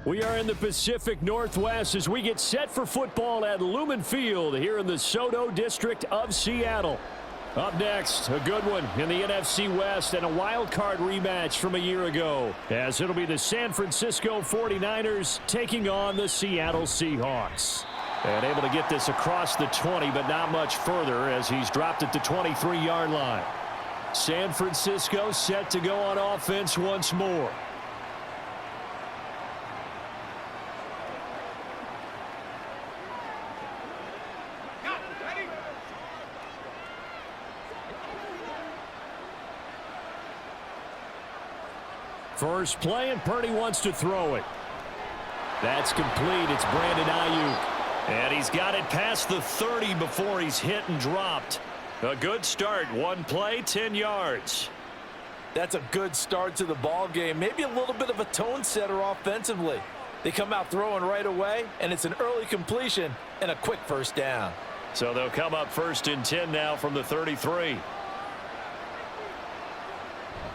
We are in the Pacific Northwest as we get set for football at Lumen Field here in the SoDo district of Seattle. Up next, a good one in the NFC West and a wild card rematch from a year ago, as it'll be the San Francisco 49ers taking on the Seattle Seahawks. And able to get this across the 20, but not much further as he's dropped at the 23-yard line. San Francisco set to go on offense once more. First play, and Purdy wants to throw it. That's complete. It's Brandon Ayuk. And he's got it past the 30 before he's hit and dropped. A good start. One play, 10 yards. That's a good start to the ball game. Maybe a little bit of a tone setter offensively. They come out throwing right away, and it's an early completion and a quick first down. So they'll come up 1st and 10 now from the 33.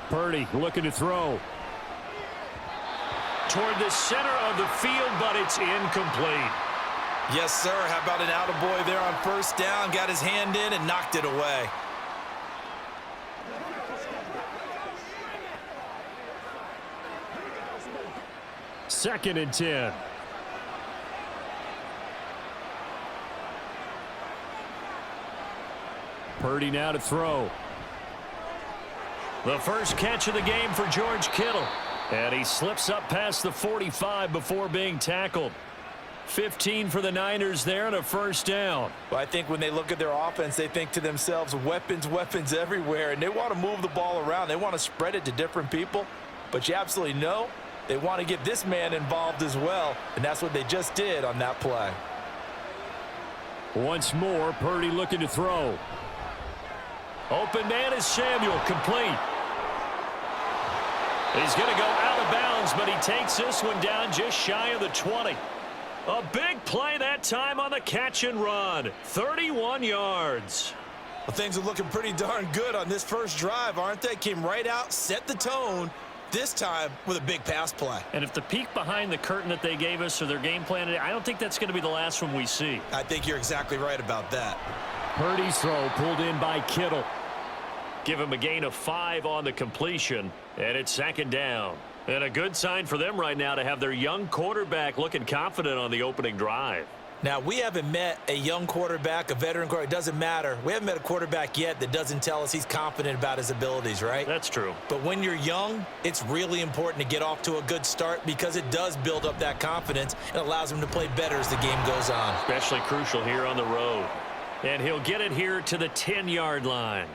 Purdy looking to throw. Toward the center of the field, but it's incomplete. Yes, sir. How about an attaboy there on first down? Got his hand in and knocked it away. Second and 10. Purdy now to throw. The first catch of the game for George Kittle. And he slips up past the 45 before being tackled. 15 for the Niners there and a first down. Well, I think when they look at their offense, they think to themselves, weapons, weapons everywhere. And they want to move the ball around. They want to spread it to different people. But you absolutely know they want to get this man involved as well. And that's what they just did on that play. Once more, Purdy looking to throw. Open man is Samuel, complete. He's going to go out of bounds, but he takes this one down just shy of the 20. A big play that time on the catch and run. 31 yards. Well, things are looking pretty darn good on this first drive, aren't they? Came right out, set the tone, this time with a big pass play. And if the peek behind the curtain that they gave us or their game plan, I don't think that's going to be the last one we see. I think you're exactly right about that. Purdy's throw pulled in by Kittle. Give him a gain of 5 on the completion, and it's 2nd down. And a good sign for them right now to have their young quarterback looking confident on the opening drive. Now, we haven't met a young quarterback, a veteran quarterback. It doesn't matter. We haven't met a quarterback yet that doesn't tell us he's confident about his abilities, right? That's true. But when you're young, it's really important to get off to a good start because it does build up that confidence and allows him to play better as the game goes on. Especially crucial here on the road. And he'll get it here to the 10-yard line.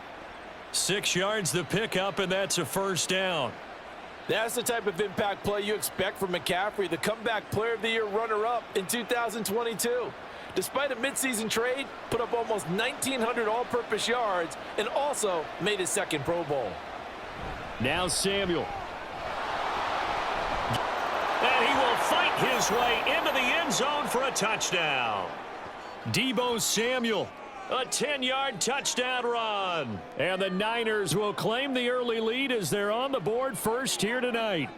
6 yards the pickup, and that's a first down. That's the type of impact play you expect from McCaffrey, the comeback player of the year runner-up in 2022. Despite a midseason trade, put up almost 1,900 all-purpose yards and also made his 2nd Pro Bowl. Now Samuel. And he will fight his way into the end zone for a touchdown. Deebo Samuel. A 10-yard touchdown run. And the Niners will claim the early lead as they're on the board first here tonight.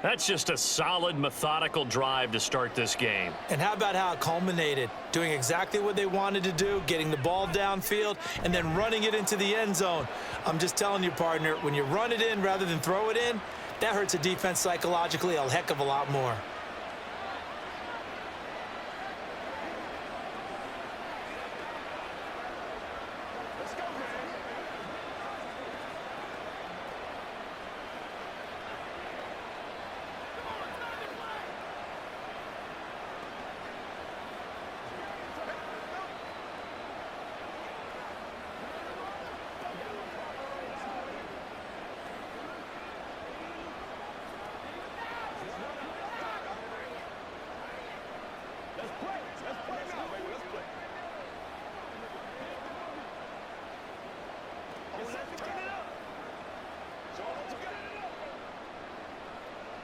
That's just a solid, methodical drive to start this game. And how about how it culminated? Doing exactly what they wanted to do, getting the ball downfield, and then running it into the end zone. I'm just telling you, partner, when you run it in rather than throw it in, that hurts a defense psychologically a heck of a lot more.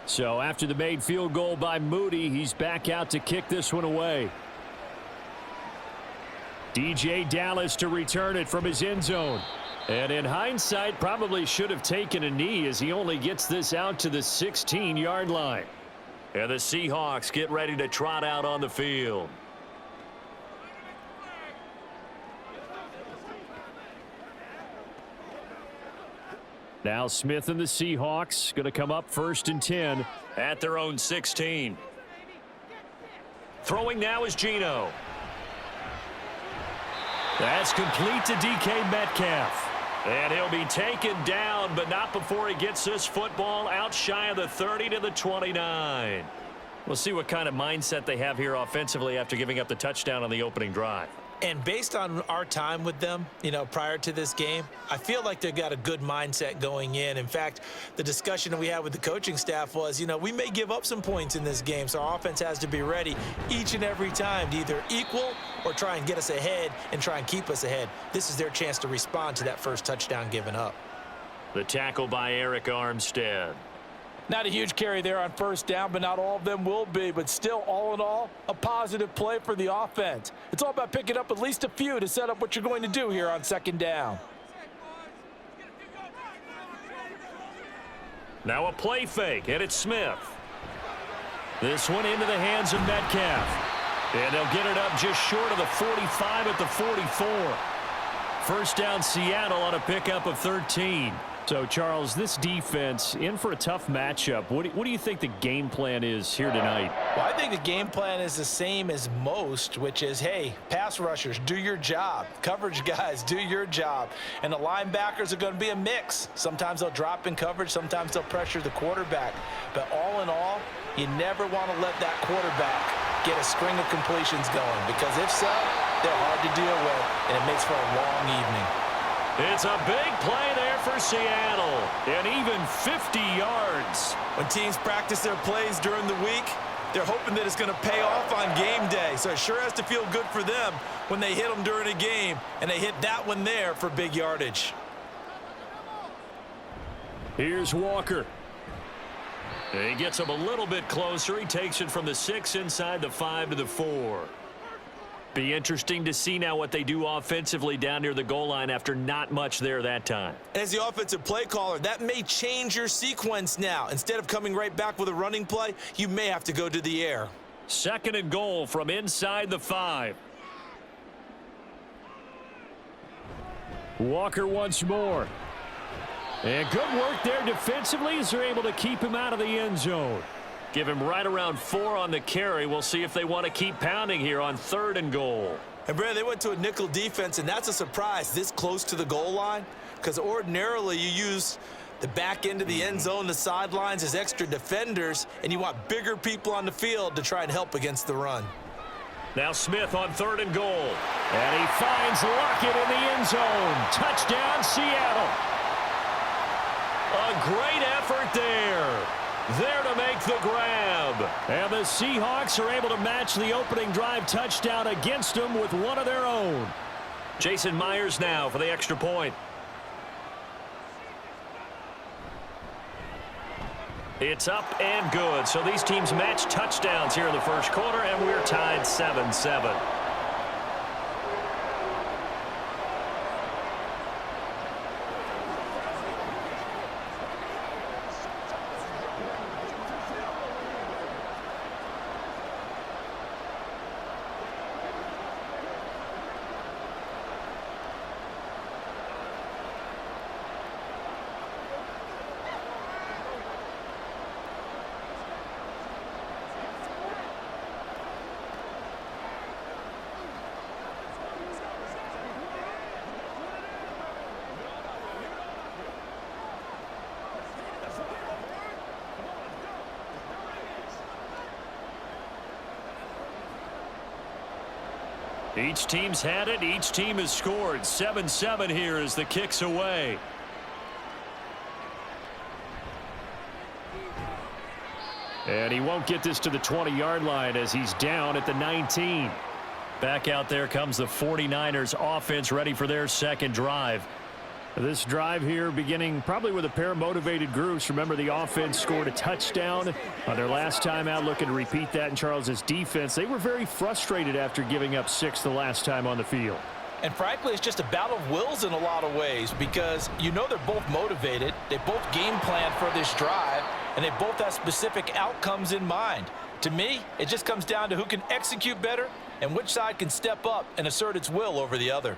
So after the made field goal by Moody, he's back out to kick this one away. DJ Dallas to return it from his end zone. And in hindsight, probably should have taken a knee as he only gets this out to the 16-yard line. And the Seahawks get ready to trot out on the field. Now Smith and the Seahawks going to come up 1st and 10 at their own 16. Throwing now is Geno. That's complete to DK Metcalf. And he'll be taken down, but not before he gets this football out shy of the 30 to the 29. We'll see what kind of mindset they have here offensively after giving up the touchdown on the opening drive. And based on our time with them, prior to this game, I feel like they've got a good mindset going in. In fact, the discussion that we had with the coaching staff was, we may give up some points in this game, so our offense has to be ready each and every time to either equal or try and get us ahead and try and keep us ahead. This is their chance to respond to that first touchdown given up. The tackle by Eric Armstead. Not a huge carry there on first down, but not all of them will be. But still, all in all, a positive play for the offense. It's all about picking up at least a few to set up what you're going to do here on 2nd down. Now a play fake, and it's Smith. This one into the hands of Metcalf. And they'll get it up just short of the 45 at the 44. 1st down Seattle on a pickup of 13. So, Charles, this defense in for a tough matchup. What do you think the game plan is here tonight? Well, I think the game plan is the same as most, which is, hey, pass rushers, do your job. Coverage guys, do your job. And the linebackers are going to be a mix. Sometimes they'll drop in coverage. Sometimes they'll pressure the quarterback. But all in all, you never want to let that quarterback get a string of completions going, because if so, they're hard to deal with, and it makes for a long evening. It's a big play there for Seattle, and even 50 yards. When teams practice their plays during the week, they're hoping that it's going to pay off on game day. So it sure has to feel good for them when they hit them during a game, and they hit that one there for big yardage. Here's Walker. He gets him a little bit closer. He takes it from the 6 inside the 5 to the 4. Be interesting to see now what they do offensively down near the goal line after not much there that time. As the offensive play caller, that may change your sequence now. Instead of coming right back with a running play, you may have to go to the air. 2nd and goal from inside the 5. Walker once more. And good work there defensively as they're able to keep him out of the end zone. Give him right around 4 on the carry. We'll see if they want to keep pounding here on 3rd and goal. And, Brad, they went to a nickel defense, and that's a surprise this close to the goal line, because ordinarily you use the back end of the end zone, the sidelines as extra defenders, and you want bigger people on the field to try and help against the run. Now Smith on 3rd and goal. And he finds Lockett in the end zone. Touchdown, Seattle. A great effort there. There to make the grab. And the Seahawks are able to match the opening drive touchdown against them with one of their own. Jason Myers now for the extra point. It's up and good. So these teams match touchdowns here in the first quarter, and we're tied 7-7. Each team's had it. Each team has scored. 7-7 here as the kick's away. And he won't get this to the 20-yard line as he's down at the 19. Back out there comes the 49ers offense ready for their second drive. This drive here beginning probably with a pair of motivated groups. Remember, the offense scored a touchdown on their last time out, looking to repeat that in Charles's defense. They were very frustrated after giving up 6 the last time on the field. And frankly, it's just a battle of wills in a lot of ways because you know they're both motivated, they both game plan for this drive, and they both have specific outcomes in mind. To me, it just comes down to who can execute better and which side can step up and assert its will over the other.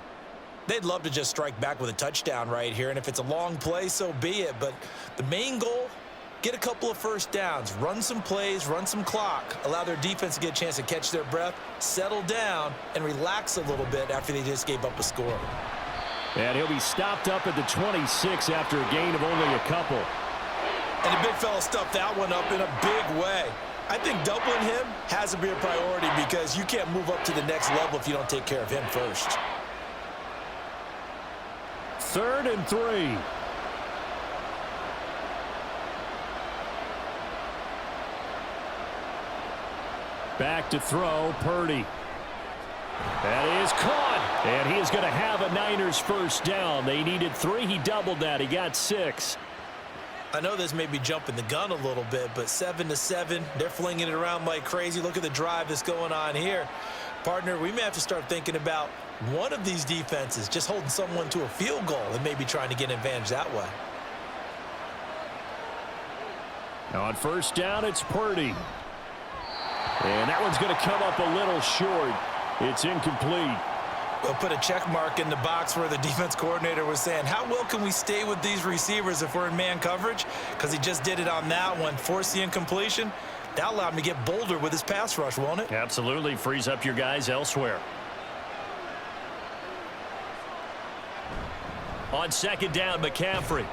They'd love to just strike back with a touchdown right here, and if it's a long play, so be it. But the main goal, get a couple of first downs, run some plays, run some clock, allow their defense to get a chance to catch their breath, settle down, and relax a little bit after they just gave up a score. And he'll be stopped up at the 26 after a gain of only a couple. And the big fella stuffed that one up in a big way. I think doubling him has to be a priority because you can't move up to the next level if you don't take care of him first. 3rd and 3. Back to throw, Purdy. That is caught, and he is going to have a Niners first down. They needed 3. He doubled that. He got 6. I know this may be jumping the gun a little bit, but 7-7, they're flinging it around like crazy. Look at the drive that's going on here. Partner, we may have to start thinking about one of these defenses just holding someone to a field goal and maybe trying to get an advantage that way. Now on first down, it's Purdy. And that one's going to come up a little short. It's incomplete. We'll put a check mark in the box where the defense coordinator was saying, how well can we stay with these receivers if we're in man coverage? Because he just did it on that one, forced the incompletion. That allowed him to get bolder with his pass rush, won't it? Absolutely. Frees up your guys elsewhere. On second down, McCaffrey.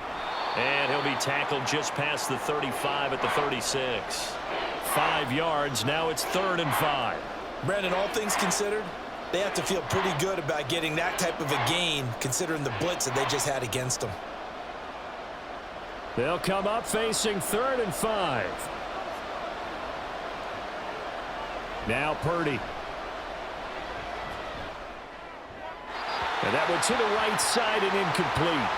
And he'll be tackled just past the 35 at the 36. 5 yards. Now it's 3rd and 5. Brandon, all things considered, they have to feel pretty good about getting that type of a gain considering the blitz that they just had against them. They'll come up facing 3rd and 5. Now Purdy. And that one to the right side and incomplete.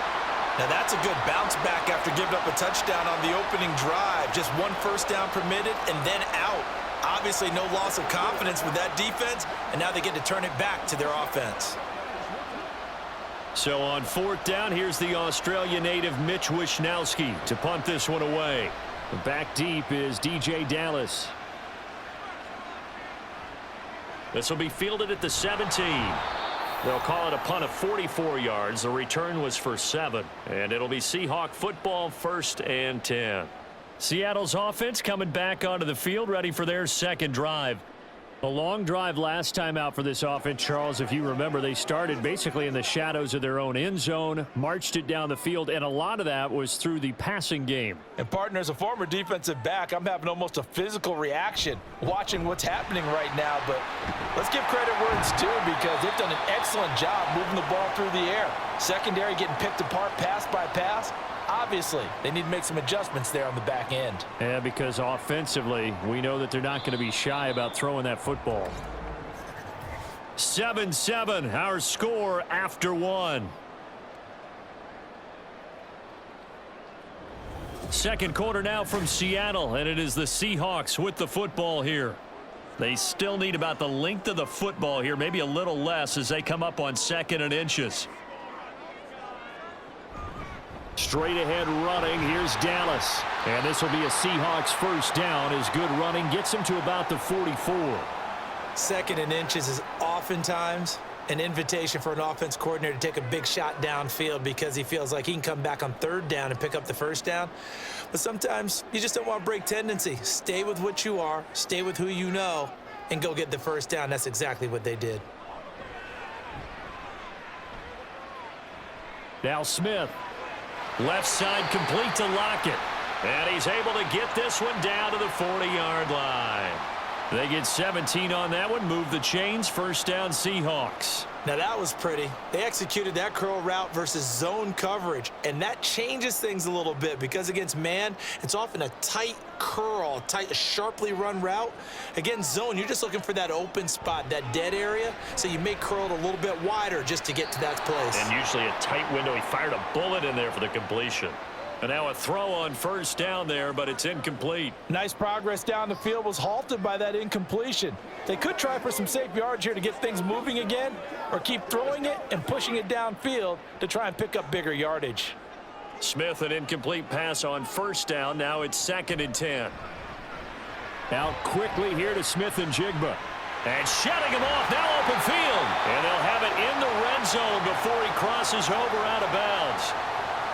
Now that's a good bounce back after giving up a touchdown on the opening drive. Just 1 first down permitted and then out. Obviously no loss of confidence with that defense, and now they get to turn it back to their offense. So on 4th down, here's the Australia native Mitch Wishnowsky to punt this one away. Back deep is DJ Dallas. This will be fielded at the 17. They'll call it a punt of 44 yards. The return was for 7. And it'll be Seahawk football, 1st and 10. Seattle's offense coming back onto the field, ready for their second drive. A long drive last time out for this offense, Charles. If you remember, they started basically in the shadows of their own end zone, marched it down the field, and a lot of that was through the passing game. And partner, as a former defensive back, I'm having almost a physical reaction watching what's happening right now. But let's give credit where it's due because they've done an excellent job moving the ball through the air. Secondary getting picked apart pass by pass. Obviously, they need to make some adjustments there on the back end. Yeah, because offensively, we know that they're not going to be shy about throwing that football. 7-7, our score after 1. Second quarter now from Seattle, and it is the Seahawks with the football here. They still need about the length of the football here, maybe a little less as they come up on 2nd and inches. Straight ahead running. Here's Dallas. And this will be a Seahawks first down as good running gets him to about the 44. 2nd and inches is oftentimes an invitation for an offense coordinator to take a big shot downfield because he feels like he can come back on 3rd down and pick up the first down. But sometimes you just don't want to break tendency. Stay with what you are, stay with who you know, and go get the first down. That's exactly what they did. Now Smith. Left side complete to Lockett. And he's able to get this one down to the 40-yard line. They get 17 on that one. Move the chains. First down, Seahawks. Now that was pretty. They executed that curl route versus zone coverage, and that changes things a little bit because against man, it's often a tight curl, tight, sharply run route. Against zone, you're just looking for that open spot, that dead area, so you may curl it a little bit wider just to get to that place. And usually a tight window. He fired a bullet in there for the completion. And now a throw on first down there, but it's incomplete. Nice progress down the field was halted by that incompletion. They could try for some safe yards here to get things moving again, or keep throwing it and pushing it downfield to try and pick up bigger yardage. Smith, an incomplete pass on first down. Now it's 2nd and 10. Out quickly here to Smith and Jigba. And shutting him off, now open field. And they'll have it in the red zone before he crosses over out of bounds.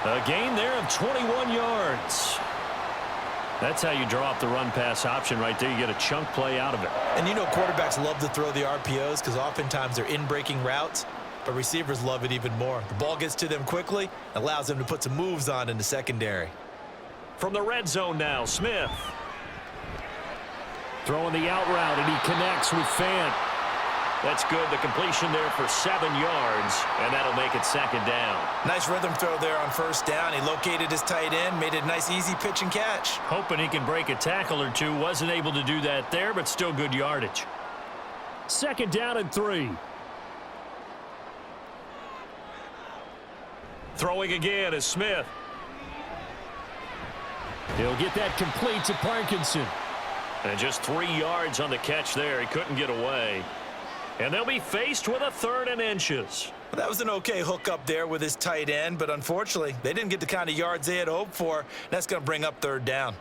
A gain there of 21 yards. That's how you draw up the run-pass option right there. You get a chunk play out of it. And you know quarterbacks love to throw the RPOs because oftentimes they're in-breaking routes, but receivers love it even more. The ball gets to them quickly, allows them to put some moves on in the secondary. From the red zone now, Smith. Throwing the out route, and he connects with Fant. That's good. The completion there for 7 yards, and that'll make it 2nd down. Nice rhythm throw there on first down. He located his tight end, made it a nice, easy pitch and catch. Hoping he can break a tackle or two. Wasn't able to do that there, but still good yardage. 2nd down and 3. Throwing again is Smith. He'll get that complete to Parkinson. And just 3 yards on the catch there. He couldn't get away. And they'll be faced with a 3rd and inches. Well, that was an okay hook up there with his tight end, but unfortunately, they didn't get the kind of yards they had hoped for. That's going to bring up 3rd down.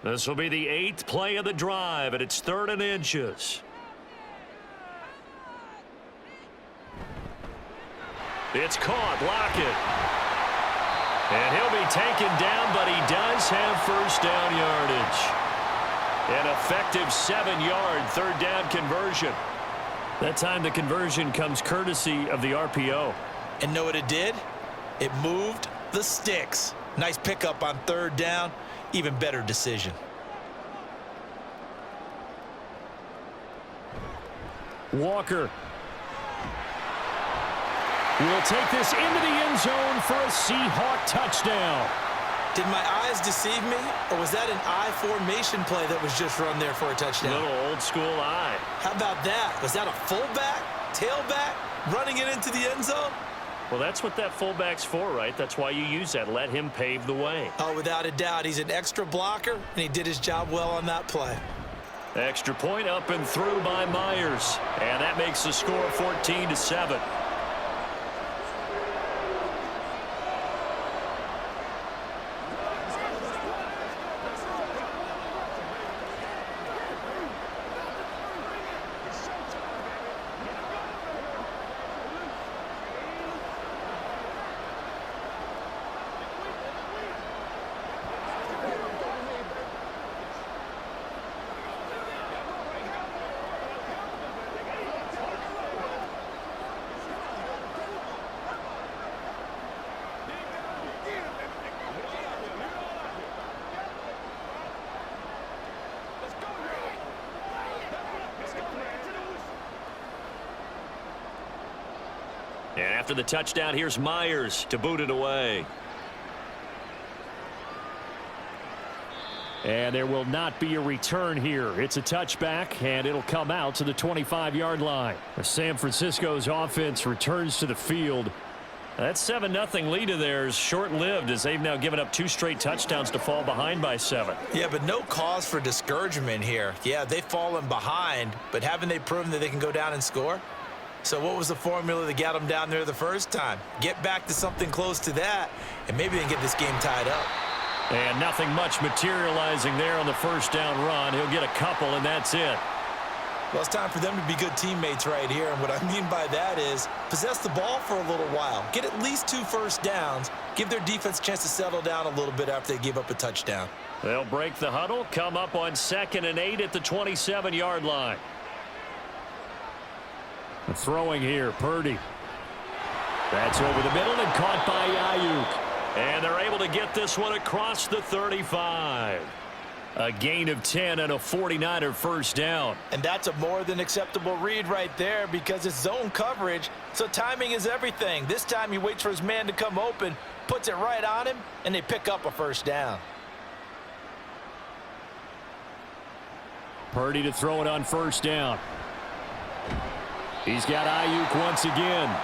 This will be the 8th play of the drive, and it's 3rd and inches. It's caught. Lockett. And he'll be taken down, but he does have first down yardage. An effective 7-yard 3rd down conversion. That time the conversion comes courtesy of the RPO. And know what it did? It moved the sticks. Nice pickup on 3rd down. Even better decision. Walker will take this into the end zone for a Seahawk touchdown. Did my eyes deceive me, or was that an I formation play that was just run there for a touchdown? Little old school eye. How about that? Was that a fullback, tailback, running it into the end zone? Well, that's what that fullback's for, right? That's why you use that. Let him pave the way. Oh, without a doubt. He's an extra blocker, and he did his job well on that play. Extra point up and through by Myers. And that makes the score 14-7. And after the touchdown, here's Myers to boot it away. And there will not be a return here. It's a touchback, and it'll come out to the 25-yard line. San Francisco's offense returns to the field. That 7-0 lead of theirs short-lived as they've now given up 2 straight touchdowns to fall behind by 7. Yeah, but no cause for discouragement here. Yeah, they've fallen behind, but haven't they proven that they can go down and score? So what was the formula that got them down there the first time? Get back to something close to that, and maybe they can get this game tied up. And nothing much materializing there on the first down run. He'll get a couple, and that's it. Well, it's time for them to be good teammates right here, and what I mean by that is possess the ball for a little while. Get at least 2 first downs. Give their defense a chance to settle down a little bit after they give up a touchdown. They'll break the huddle, come up on 2nd and 8 at the 27-yard line. Throwing here, Purdy. That's over the middle and caught by Ayuk. And they're able to get this one across the 35. A gain of 10 and a 49er first down. And that's a more than acceptable read right there because it's zone coverage, so timing is everything. This time he waits for his man to come open, puts it right on him, and they pick up a first down. Purdy to throw it on first down. He's got Ayuk once again.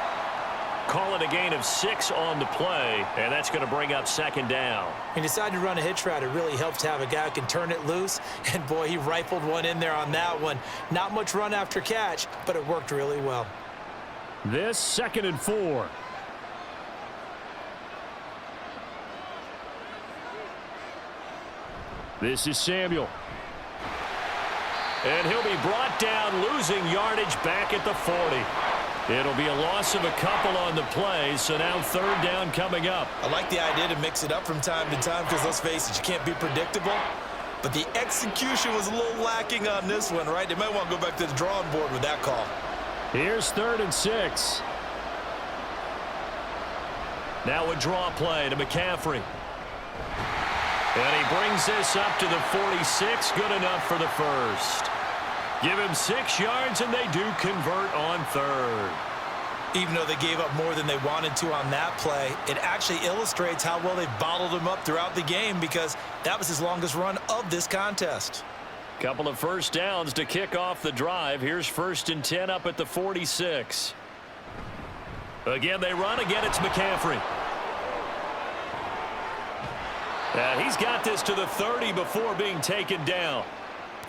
call it a gain of 6 on the play, and that's going to bring up second down. He decided to run a hitch route. It really helps to have a guy who can turn it loose, and boy, he rifled one in there on that one. Not much run after catch, but it worked really well. This 2nd and 4. This is Samuel. And he'll be brought down, losing yardage back at the 40. It'll be a loss of a couple on the play, so now 3rd down coming up. I like the idea to mix it up from time to time because, let's face it, you can't be predictable. But the execution was a little lacking on this one, right? They might want to go back to the drawing board with that call. Here's 3rd and 6. Now a draw play to McCaffrey. And he brings this up to the 46. Good enough for the first. Give him 6 yards, and they do convert on 3rd. Even though they gave up more than they wanted to on that play, it actually illustrates how well they bottled him up throughout the game because that was his longest run of this contest. Couple of first downs to kick off the drive. Here's 1st and 10 up at the 46. Again, they run. Again, it's McCaffrey. He's got this to the 30 before being taken down.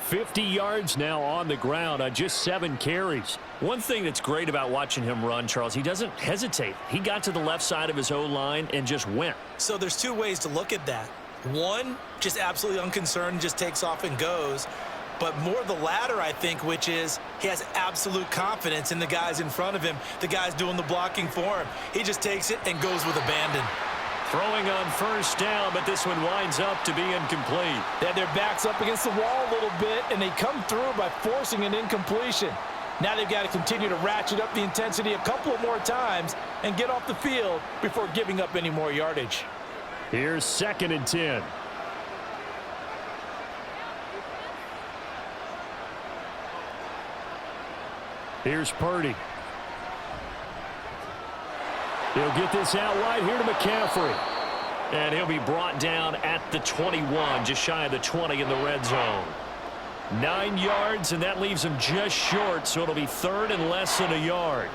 50 yards now on the ground on just 7 carries. One thing that's great about watching him run, Charles, he doesn't hesitate. He got to the left side of his O-line and just went. So there's 2 ways to look at that. One, just absolutely unconcerned, just takes off and goes. But more the latter, I think, which is he has absolute confidence in the guys in front of him, the guys doing the blocking for him. He just takes it and goes with abandon. Throwing on 1st down, but this one winds up to be incomplete. They had their backs up against the wall a little bit, and they come through by forcing an incompletion. Now they've got to continue to ratchet up the intensity a couple of more times and get off the field before giving up any more yardage. Here's 2nd and 10. Here's Purdy. He'll get this out wide here to McCaffrey. And he'll be brought down at the 21, just shy of the 20 in the red zone. 9 yards, and that leaves him just short, so it'll be 3rd and less than a yard.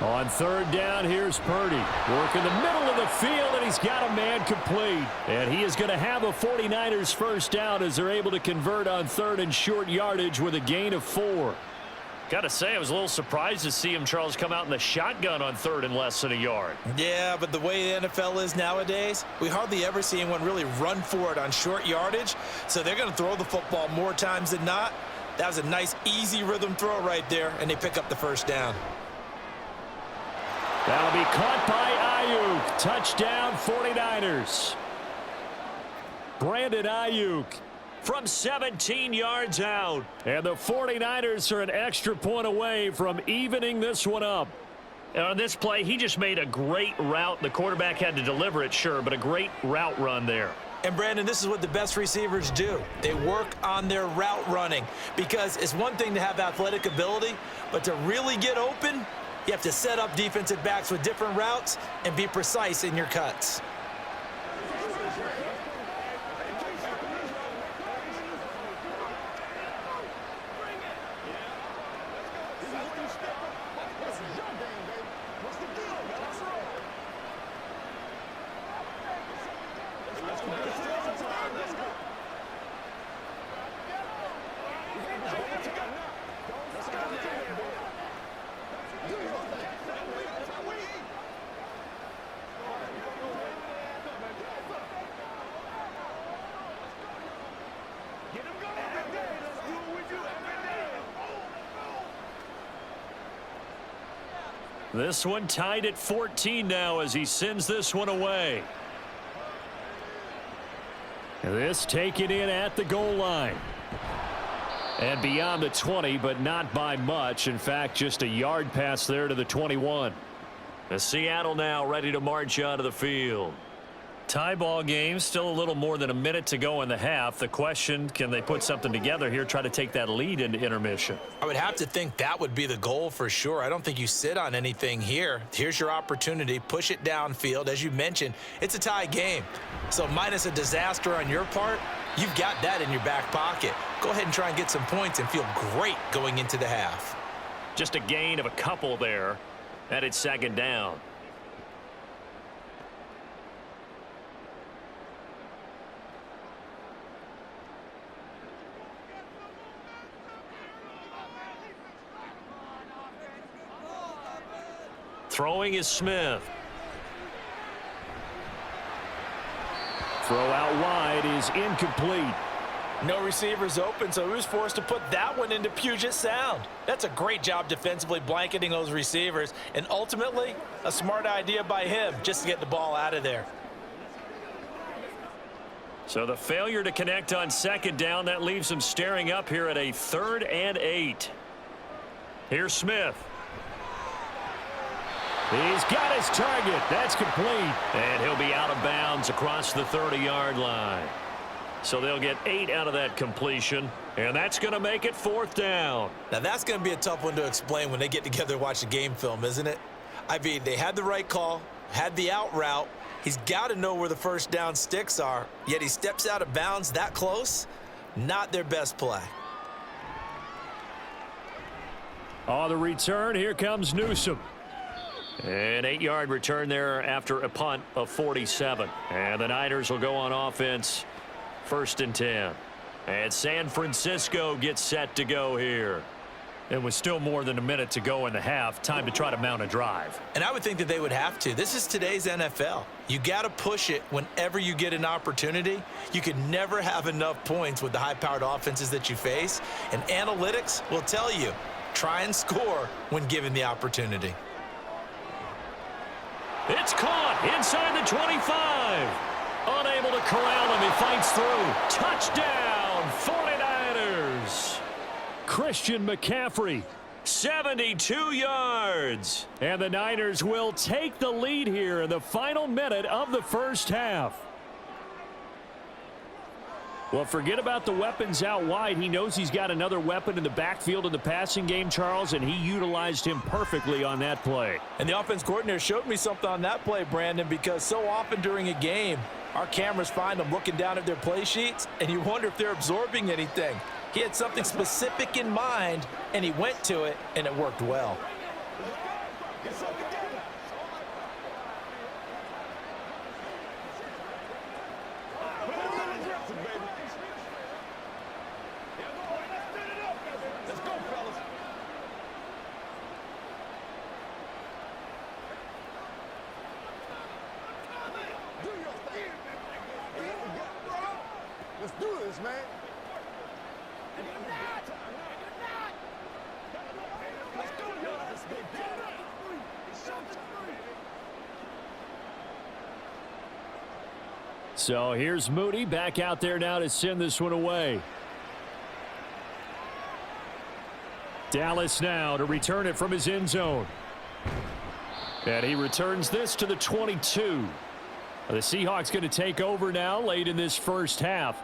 On 3rd down, here's Purdy. Working the middle of the field, and he's got a man complete. And he is going to have a 49ers first down as they're able to convert on 3rd and short yardage with a gain of 4. Got to say, I was a little surprised to see him, Charles, come out in the shotgun on 3rd and less than a yard. Yeah, but the way the NFL is nowadays, we hardly ever see anyone really run for it on short yardage. So they're going to throw the football more times than not. That was a nice, easy rhythm throw right there, and they pick up the first down. That'll be caught by Ayuk. Touchdown, 49ers. Brandon Ayuk from 17 yards out. And the 49ers are an extra point away from evening this one up. And on this play, he just made a great route. The quarterback had to deliver it, sure, but a great route run there. And, Brandon, this is what the best receivers do. They work on their route running because it's one thing to have athletic ability, but to really get open, you have to set up defensive backs with different routes and be precise in your cuts. This one tied at 14 now as he sends this one away. This taken in at the goal line. And beyond the 20, but not by much. In fact, just a yard pass there to the 21. The Seattle now ready to march onto the field. Tie ball game, still a little more than a minute to go in the half. The question, can they put something together here, try to take that lead into intermission? I would have to think that would be the goal for sure. I don't think you sit on anything here. Here's your opportunity. Push it downfield. As you mentioned, it's a tie game. So minus a disaster on your part, you've got that in your back pocket. Go ahead and try and get some points and feel great going into the half. Just a gain of a couple there. And it's second down. Throwing is Smith. Throw out wide is incomplete. No receivers open, so he was forced to put that one into Puget Sound. That's a great job defensively blanketing those receivers, and ultimately, a smart idea by him just to get the ball out of there. So the failure to connect on second down, that leaves him staring up here at a 3rd and 8. Here's Smith. He's got his target. That's complete. And he'll be out of bounds across the 30-yard line. So they'll get 8 out of that completion, and that's going to make it 4th down. Now, that's going to be a tough one to explain when they get together and watch the game film, isn't it? I mean, they had the right call, had the out route. He's got to know where the first down sticks are, yet he steps out of bounds that close. Not their best play. On the return, here comes Newsome. An 8-yard return there after a punt of 47. And the Niners will go on offense, 1st and 10. And San Francisco gets set to go here. It was still more than a minute to go in the half. Time to try to mount a drive. And I would think that they would have to. This is today's NFL. You got to push it whenever you get an opportunity. You can never have enough points with the high-powered offenses that you face. And analytics will tell you, try and score when given the opportunity. It's caught inside the 25. Unable to corral him. He fights through. Touchdown, 49ers. Christian McCaffrey, 72 yards. And the Niners will take the lead here in the final minute of the first half. Well, forget about the weapons out wide. He knows he's got another weapon in the backfield in the passing game, Charles, and he utilized him perfectly on that play. And the offense coordinator showed me something on that play, Brandon, because so often during a game, our cameras find them looking down at their play sheets, and you wonder if they're absorbing anything. He had something specific in mind, and he went to it, and it worked well. Let's do this, man. So here's Moody back out there now to send this one away. Dallas now to return it from his end zone. And he returns this to the 22. The Seahawks going to take over now late in this first half.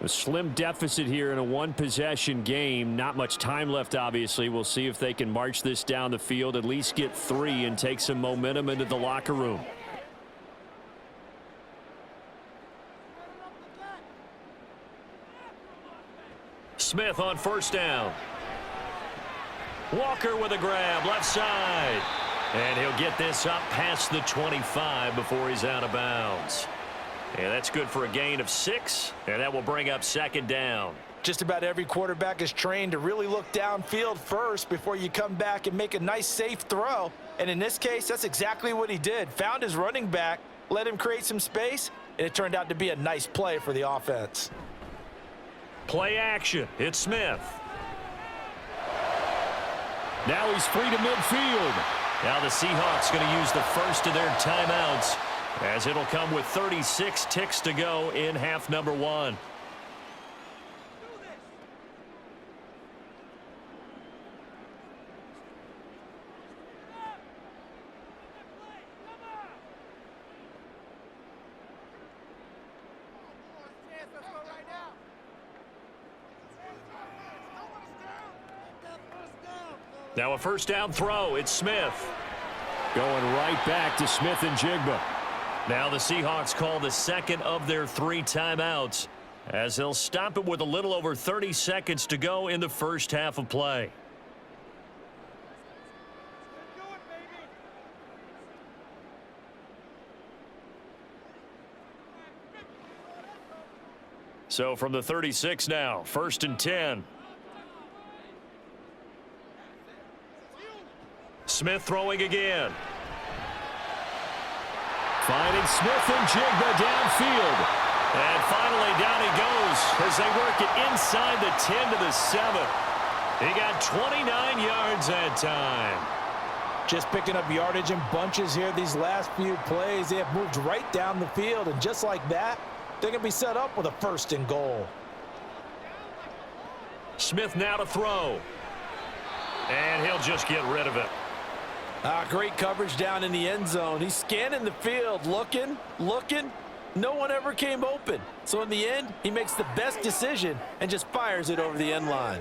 A slim deficit here in a one-possession game. Not much time left, obviously. We'll see if they can march this down the field, at least get 3 and take some momentum into the locker room. Smith on first down. Walker with a grab, left side. And he'll get this up past the 25 before he's out of bounds. And that's good for a gain of 6, and that will bring up second down. Just about every quarterback is trained to really look downfield first before you come back and make a nice, safe throw. And in this case, that's exactly what he did. Found his running back, let him create some space, and it turned out to be a nice play for the offense. Play action. It's Smith. Now he's free to midfield. Now the Seahawks going to use the first of their timeouts, as it'll come with 36 ticks to go in half number 1. Now a first down throw. It's Smith. Going right back to Smith and Jigba. Now the Seahawks call the second of their 3 timeouts, as they'll stop it with a little over 30 seconds to go in the first half of play. So from the 36 now, 1st and 10. Smith throwing again. Finding Smith and Jigba downfield. And finally down he goes as they work it inside the 10 to the 7. He got 29 yards that time. Just picking up yardage in bunches here these last few plays. They have moved right down the field, and just like that, they're going to be set up with a 1st and goal. Smith now to throw. And he'll just get rid of it. Great coverage down in the end zone. He's scanning the field, looking. No one ever came open. So in the end, he makes the best decision and just fires it over the end line.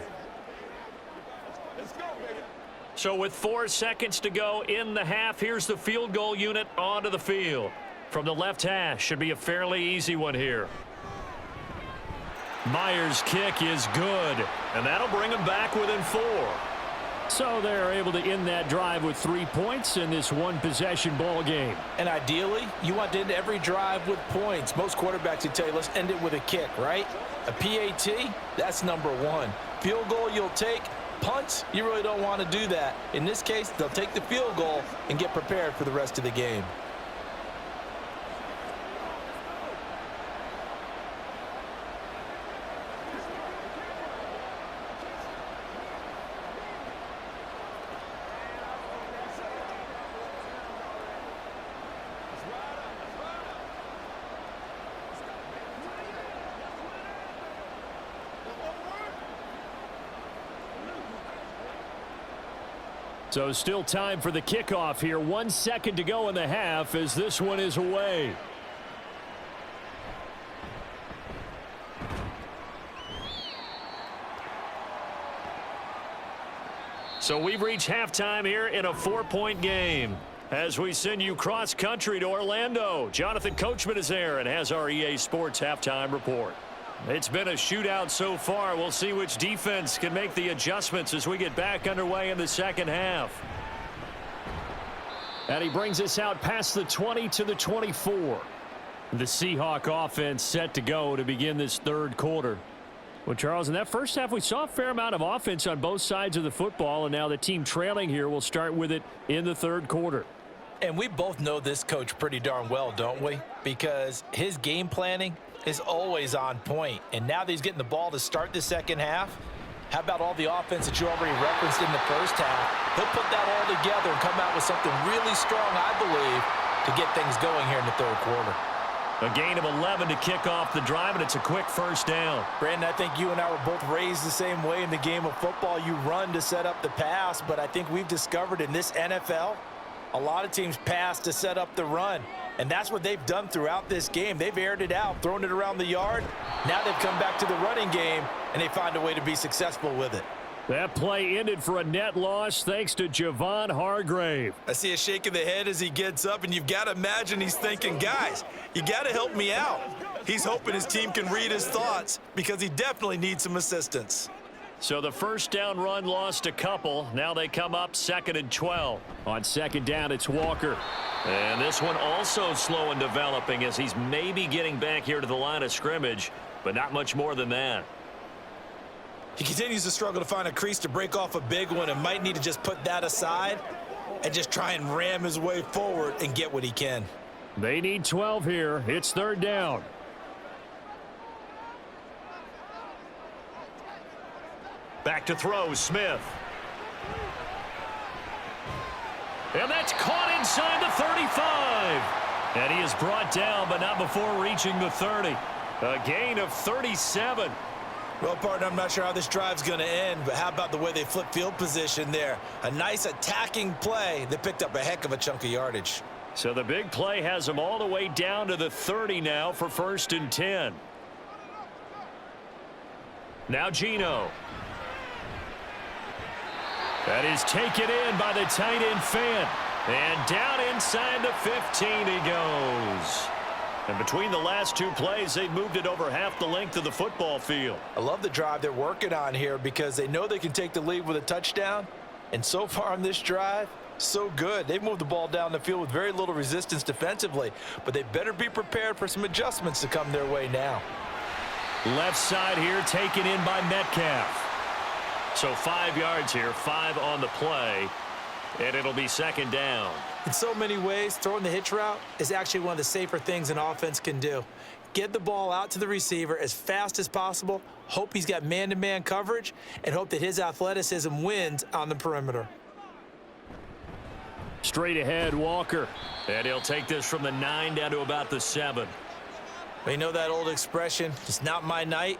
So with 4 seconds to go in the half, here's the field goal unit onto the field. From the left hash, should be a fairly easy one here. Myers' kick is good, and that'll bring him back within 4. So they're able to end that drive with 3 points in this one-possession ball game. And ideally, you want to end every drive with points. Most quarterbacks would tell you, let's end it with a kick, right? A PAT, that's number 1. Field goal you'll take. Punts, you really don't want to do that. In this case, they'll take the field goal and get prepared for the rest of the game. So still time for the kickoff here. 1 second to go in the half as this one is away. So we've reached halftime here in a 4-point game. As we send you cross-country to Orlando, Jonathan Coachman is there and has our EA Sports halftime report. It's been a shootout so far. We'll see which defense can make the adjustments as we get back underway in the second half. And he brings us out past the 20 to the 24. The Seahawk offense set to go to begin this third quarter. Well, Charles, in that first half, we saw a fair amount of offense on both sides of the football, and now the team trailing here will start with it in the third quarter. And we both know this coach pretty darn well, don't we? Because his game planning is always on point. And now that he's getting the ball to start the second half, how about all the offense that you already referenced in the first half? He'll put that all together and come out with something really strong, I believe, to get things going here in the third quarter. A gain of 11 to kick off the drive, and it's a quick first down. Brandon, I think you and I were both raised the same way in the game of football. You run to set up the pass, but I think we've discovered in this NFL, a lot of teams pass to set up the run. And that's what they've done throughout this game. They've aired it out, thrown it around the yard. Now they've come back to the running game, and they find a way to be successful with it. That play ended for a net loss thanks to Javon Hargrave. I see a shake of the head as he gets up, and you've got to imagine he's thinking, guys, you got to help me out. He's hoping his team can read his thoughts because he definitely needs some assistance. So the first down run lost a couple. Now they come up 2nd and 12. On second down, it's Walker. And this one also slow in developing as he's maybe getting back here to the line of scrimmage, but not much more than that. He continues to struggle to find a crease to break off a big one and might need to just put that aside and just try and ram his way forward and get what he can. They need 12 here. It's third down. Back to throw, Smith. And that's caught inside the 35. And he is brought down, but not before reaching the 30. A gain of 37. Well, partner, I'm not sure how this drive's going to end, but how about the way they flip field position there? A nice attacking play that picked up a heck of a chunk of yardage. So the big play has them all the way down to the 30 now for 1st and 10. Now Geno. That is taken in by the tight end Fan. And down inside the 15 he goes. And between the last two plays, they've moved it over half the length of the football field. I love the drive they're working on here because they know they can take the lead with a touchdown. And so far on this drive, so good. They've moved the ball down the field with very little resistance defensively. But they better be prepared for some adjustments to come their way now. Left side here taken in by Metcalf. So 5 yards here, 5 on the play, and it'll be second down. In so many ways, throwing the hitch route is actually one of the safer things an offense can do. Get the ball out to the receiver as fast as possible, hope he's got man-to-man coverage, and hope that his athleticism wins on the perimeter. Straight ahead, Walker. And he'll take this from the 9 down to about the 7. You know that old expression, it's not my night?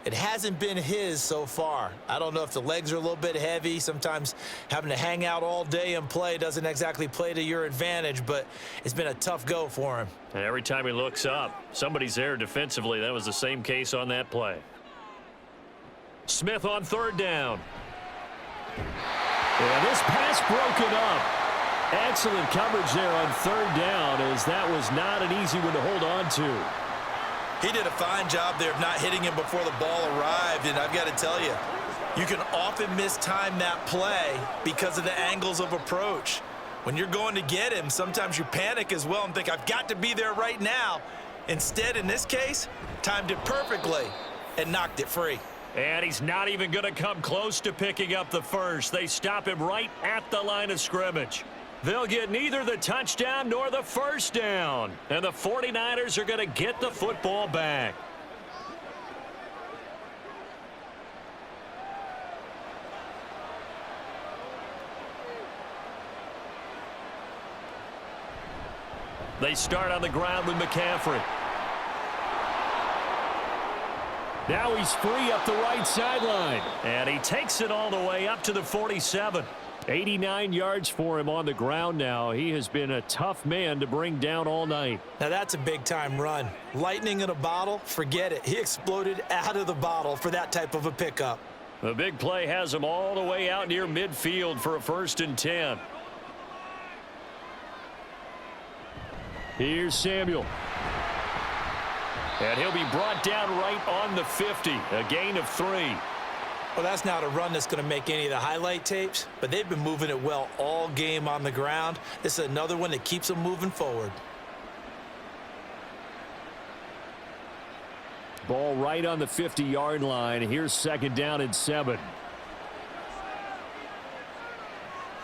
It hasn't been his so far. I don't know if the legs are a little bit heavy. Sometimes having to hang out all day and play doesn't exactly play to your advantage, but it's been a tough go for him. And every time he looks up, somebody's there defensively. That was the same case on that play. Smith on third down. And this pass broken up. Excellent coverage there on third down, as that was not an easy one to hold on to. He did a fine job there of not hitting him before the ball arrived, and I've got to tell you, you can often mistime that play because of the angles of approach. When you're going to get him, sometimes you panic as well and think, I've got to be there right now. Instead, in this case, timed it perfectly and knocked it free. And he's not even going to come close to picking up the first. They stop him right at the line of scrimmage. They'll get neither the touchdown nor the first down. And the 49ers are going to get the football back. They start on the ground with McCaffrey. Now he's free up the right sideline. And he takes it all the way up to the 47. 89 yards for him on the ground now. He has been a tough man to bring down all night. Now that's a big-time run. Lightning in a bottle, forget it. He exploded out of the bottle for that type of a pickup. The big play has him all the way out near midfield for a 1st and 10. Here's Samuel. And he'll be brought down right on the 50. A gain of 3. Well, that's not a run that's going to make any of the highlight tapes, but they've been moving it well all game on the ground. This is another one that keeps them moving forward. Ball right on the 50-yard line. Here's 2nd down and 7.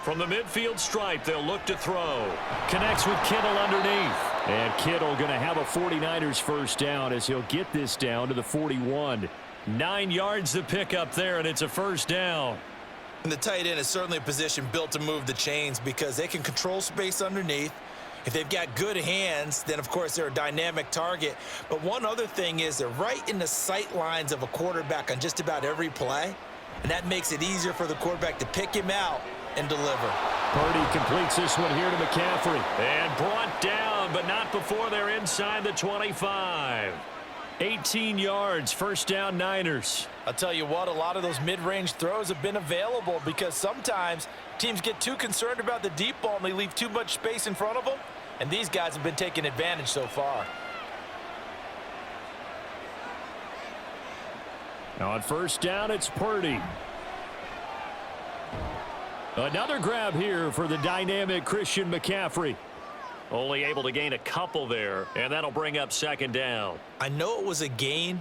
From the midfield stripe, they'll look to throw. Connects with Kittle underneath. And Kittle going to have a 49ers first down as he'll get this down to the 41. 9 yards to pick up there, and it's a first down. And the tight end is certainly a position built to move the chains because they can control space underneath. If they've got good hands, then, of course, they're a dynamic target. But one other thing is they're right in the sight lines of a quarterback on just about every play, and that makes it easier for the quarterback to pick him out and deliver. Purdy completes this one here to McCaffrey. And brought down, but not before they're inside the 25. 18 yards, first down Niners. I'll tell you what, a lot of those mid-range throws have been available because sometimes teams get too concerned about the deep ball and they leave too much space in front of them, and these guys have been taking advantage so far. Now on first down, it's Purdy. Another grab here for the dynamic Christian McCaffrey. Only able to gain a couple there, and that'll bring up 2nd down. I know it was a gain,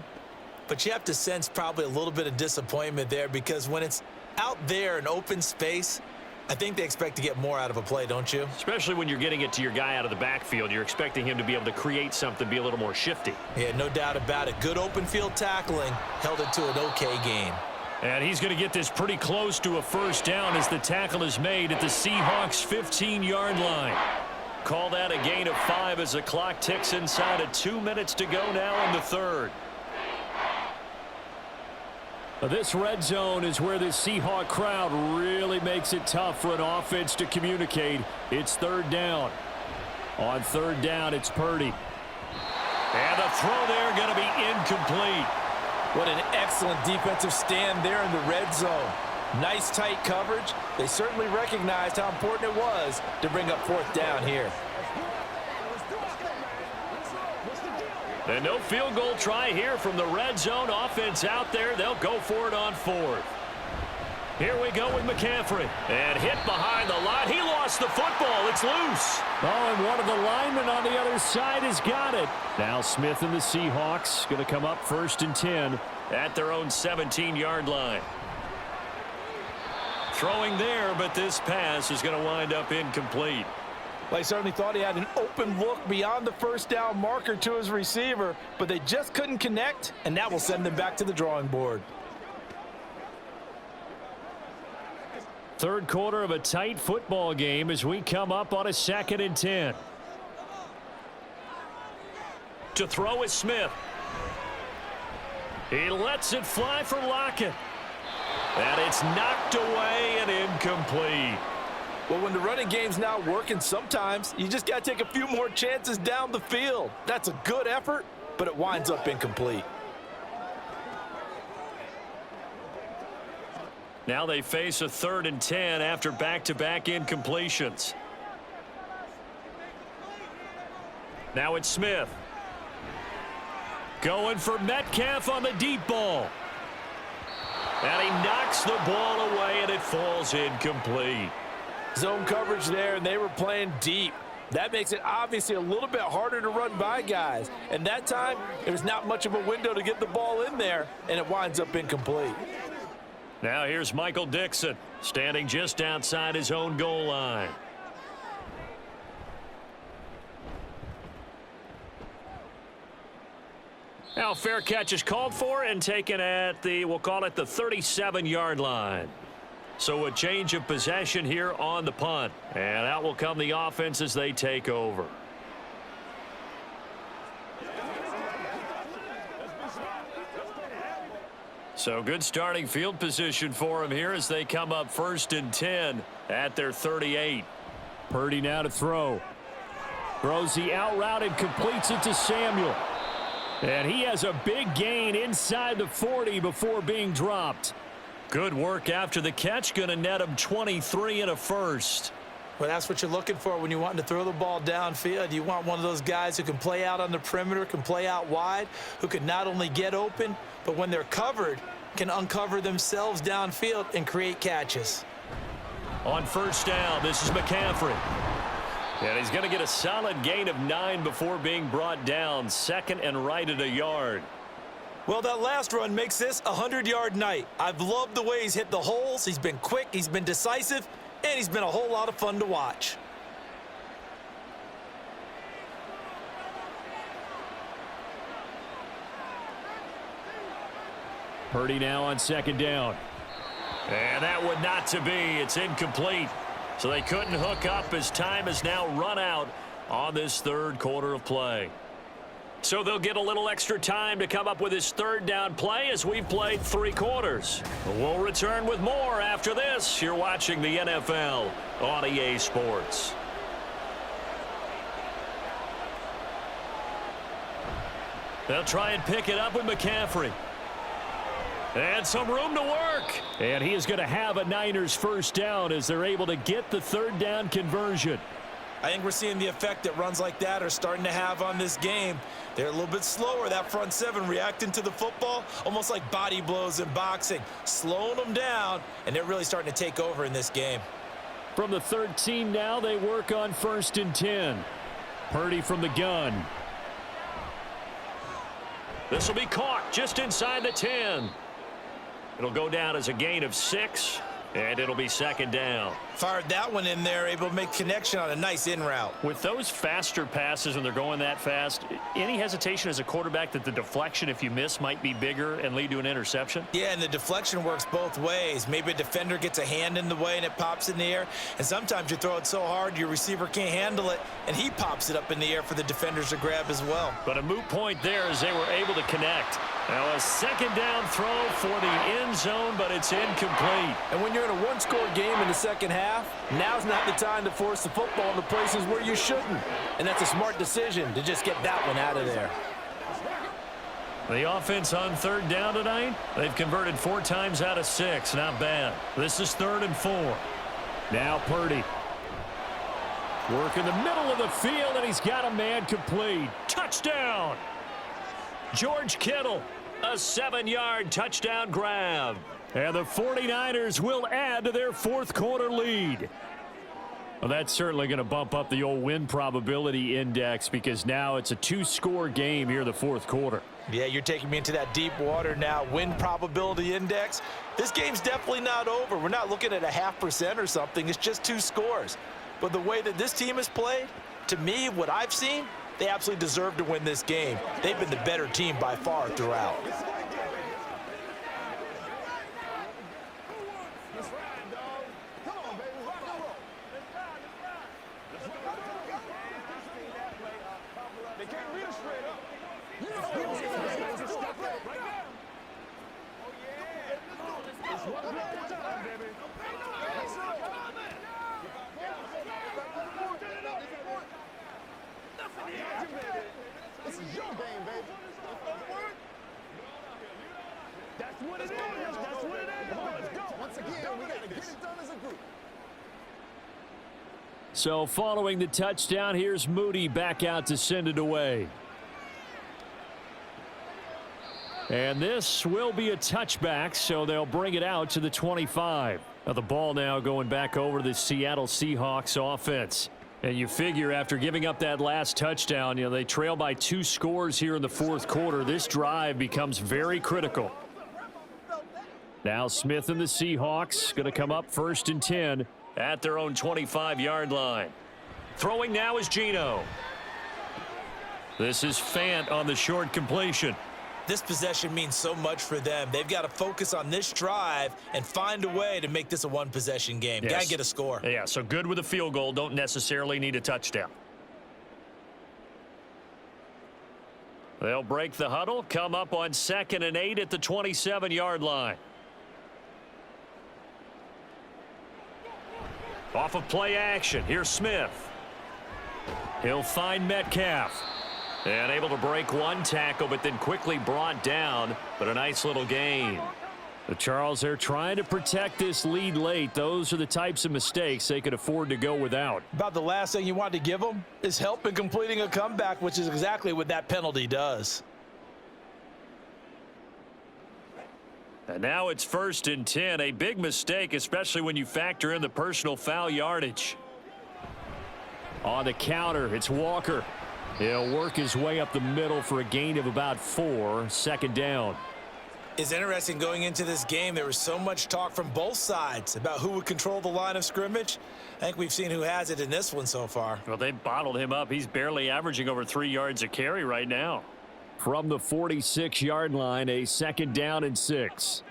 but you have to sense probably a little bit of disappointment there because when it's out there in open space, I think they expect to get more out of a play, don't you? Especially when you're getting it to your guy out of the backfield. You're expecting him to be able to create something, be a little more shifty. Yeah, no doubt about it. Good open field tackling held it to an okay game. And he's going to get this pretty close to a first down as the tackle is made at the Seahawks 15-yard line. Call that a gain of 5 as the clock ticks inside of 2 minutes to go now in the 3rd. This red zone is where the Seahawk crowd really makes it tough for an offense to communicate. It's 3rd down. On 3rd down, it's Purdy. And the throw there going to be incomplete. What an excellent defensive stand there in the red zone. Nice tight coverage. They certainly recognized how important it was to bring up fourth down here. And no field goal try here from the red zone. Offense out there. They'll go for it on fourth. Here we go with McCaffrey. And hit behind the line. He lost the football. It's loose. Oh, and one of the linemen on the other side has got it. Now Smith and the Seahawks going to come up 1st and 10 at their own 17-yard line. Throwing there, but this pass is going to wind up incomplete. They certainly thought he had an open look beyond the first down marker to his receiver, but they just couldn't connect, and that will send them back to the drawing board. Third quarter of a tight football game as we come up on a 2nd and 10. To throw is Smith. He lets it fly for Lockett. And it's knocked away and incomplete. Well, when the running game's not working, sometimes you just got to take a few more chances down the field. That's a good effort, but it winds up incomplete. Now they face a 3rd and 10 after back-to-back incompletions. Now it's Smith. Going for Metcalf on the deep ball. And he knocks the ball away, and it falls incomplete. Zone coverage there, and they were playing deep. That makes it obviously a little bit harder to run by guys. And that time, there's not much of a window to get the ball in there, and it winds up incomplete. Now here's Michael Dixon, standing just outside his own goal line. Now fair catch is called for and taken at the, we'll call it the 37-yard line. So a change of possession here on the punt. And out will come the offense as they take over. So good starting field position for him here as they come up 1st and 10 at their 38. Purdy now to throw. Throws the out route and completes it to Samuel. And he has a big gain inside the 40 before being dropped. Good work after the catch. Going to net him 23 and a first. Well, that's what you're looking for when you want to throw the ball downfield. You want one of those guys who can play out on the perimeter, can play out wide, who can not only get open, but when they're covered, can uncover themselves downfield and create catches. On 1st down, this is McCaffrey. And he's going to get a solid gain of 9 before being brought down. 2nd and right at a yard. Well, that last run makes this a 100-yard night. I've loved the way he's hit the holes. He's been quick, he's been decisive, and he's been a whole lot of fun to watch. Purdy now on 2nd down. And that would not to be. It's incomplete. So they couldn't hook up as time has now run out on this 3rd quarter of play. So they'll get a little extra time to come up with his 3rd down play as we've played 3 quarters. We'll return with more after this. You're watching the NFL on EA Sports. They'll try and pick it up with McCaffrey. And some room to work. And he is going to have a Niners 1st down as they're able to get the 3rd down conversion. I think we're seeing the effect that runs like that are starting to have on this game. They're a little bit slower, that front 7, reacting to the football, almost like body blows in boxing, slowing them down, and they're really starting to take over in this game. From the 13 now, they work on 1st and 10. Purdy from the gun. This will be caught just inside the 10. It'll go down as a gain of 6, and it'll be 2nd down. Fired that one in there, able to make connection on a nice in route. With those faster passes when they're going that fast, any hesitation as a quarterback that the deflection, if you miss, might be bigger and lead to an interception? Yeah, and the deflection works both ways. Maybe a defender gets a hand in the way and it pops in the air, and sometimes you throw it so hard your receiver can't handle it, and he pops it up in the air for the defenders to grab as well. But a moot point there as they were able to connect. Now a 2nd down throw for the end zone, but it's incomplete. And when you're in a one-score game in the 2nd half, now's not the time to force the football in the places where you shouldn't. And that's a smart decision to just get that one out of there. The offense on third down tonight, they've converted 4 times out of 6. Not bad. This is 3rd and 4. Now Purdy. Work in the middle of the field, and he's got a man complete. Touchdown! George Kittle, a 7-yard touchdown grab. And the 49ers will add to their 4th quarter lead. Well, that's certainly going to bump up the old win probability index because now it's a 2-score game here in the 4th quarter. Yeah, you're taking me into that deep water now. Win probability index. This game's definitely not over. We're not looking at a 0.5% or something. It's just 2 scores. But the way that this team has played, to me, what I've seen, they absolutely deserve to win this game. They've been the better team by far throughout. This is your game, baby. That's what it is. That's what it is. Let's go. Once again, we got to get it done as a group. So following the touchdown, here's Moody back out to send it away. And this will be a touchback, so they'll bring it out to the 25. Now the ball now going back over to the Seattle Seahawks offense. And you figure after giving up that last touchdown, they trail by 2 scores here in the 4th quarter. This drive becomes very critical. Now Smith and the Seahawks going to come up 1st and 10 at their own 25-yard line. Throwing now is Geno. This is Fant on the short completion. This possession means so much for them. They've got to focus on this drive and find a way to make this a 1-possession game. Yes. Got to get a score. Yeah, so good with a field goal. Don't necessarily need a touchdown. They'll break the huddle, come up on 2nd and 8 at the 27-yard line. Off of play action, here's Smith. He'll find Metcalf. And able to break 1 tackle, but then quickly brought down. But a nice little gain. The Charles, they're trying to protect this lead late. Those are the types of mistakes they could afford to go without. About the last thing you want to give them is help in completing a comeback, which is exactly what that penalty does. And now it's 1st and 10. A big mistake, especially when you factor in the personal foul yardage. On the counter, it's Walker. He'll work his way up the middle for a gain of about 4. 2nd down. It's interesting going into this game. There was so much talk from both sides about who would control the line of scrimmage. I think we've seen who has it in this one so far. Well, they bottled him up. He's barely averaging over 3 yards a carry right now. From the 46-yard line, a 2nd down and 6.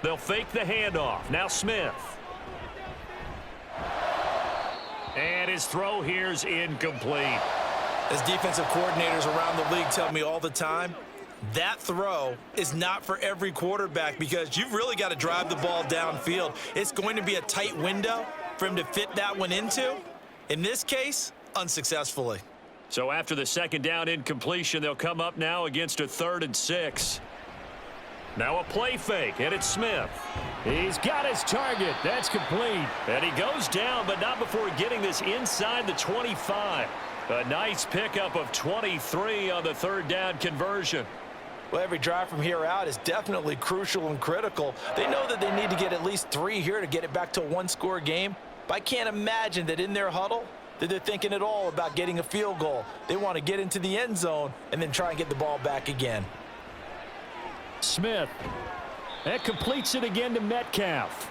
They'll fake the handoff. Now Smith. And his throw here's incomplete. As defensive coordinators around the league tell me all the time, that throw is not for every quarterback because you've really got to drive the ball downfield. It's going to be a tight window for him to fit that one into. In this case, unsuccessfully. So after the 2nd down incompletion, they'll come up now against a 3rd and 6. Now a play fake, and it's Smith. He's got his target. That's complete. And he goes down, but not before getting this inside the 25. A nice pickup of 23 on the 3rd down conversion. Well, every drive from here out is definitely crucial and critical. They know that they need to get at least 3 here to get it back to a 1-score game. But I can't imagine that in their huddle that they're thinking at all about getting a field goal. They want to get into the end zone and then try and get the ball back again. Smith. That completes it again to Metcalf.